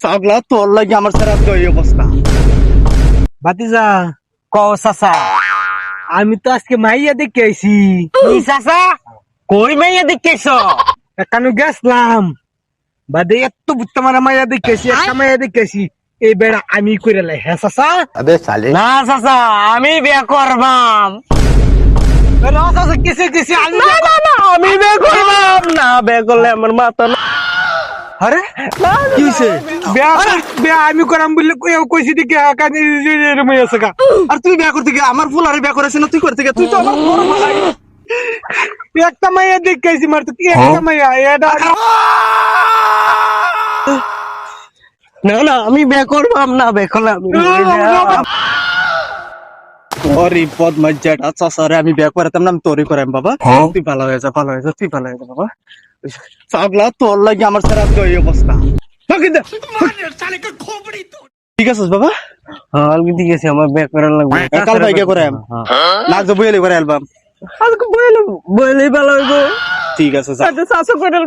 পাগলা তোর লাগে আমার সারা এই অবস্থা। ভাতিজা কও চাচা। আমি তো আজকে মাইয়া দেখে আইছি। কি চাচা কই মাইয়া দেখেছ? এখানে গেছলাম বাদে এত বুত্তা মারা মাইয়া দেখেছি, একটা মাইয়া দেখেছি। এই বেড়া আমি করে লাই। হ্যাঁ চাচা? না চাচা আমি বিয়ে করবাম। না চাচা কিসে কিসে আমি না না না আমি বিয়ে করবাম না, বিয়ে করলে আমার মাথা না। আরে কি হইছে? বিয়া আমি করাম বললে কইছি দিকে কানে এরমই আছে কা। আর তুই বিয়া করতে গিয়ে আমার ফুল আরে বিয়া করেছিস না, তুই করতে গিয়ে তুই তো আমার বড় ভাই। একটা মাইয়া দেখেছি মার তো কি একটা মাইয়া এটা না না আমি বিয়ে করবাম না, বিয়ে করলে আমি ওরে বদমাইজাটা চাচারে আমি বিয়া করাতাম না, আমি তোরই করাম বাবা। তুই ভালো হয়ে যা, ভালো হয়ে যা, তুই ভালো হয়ে যা বাবা। পাগলা তোর লাগে আমার সারা এই অবস্থা। ঠিক আছে বাবা, হালকি ঠিক আছে আমার বিয়ে করার লাগবে। কাল ভাইকে করাম না, যে বইলে করে অ্যালবাম। আজকে বইলে ভালো হইব। ঠিক আছে যা। চাচা করে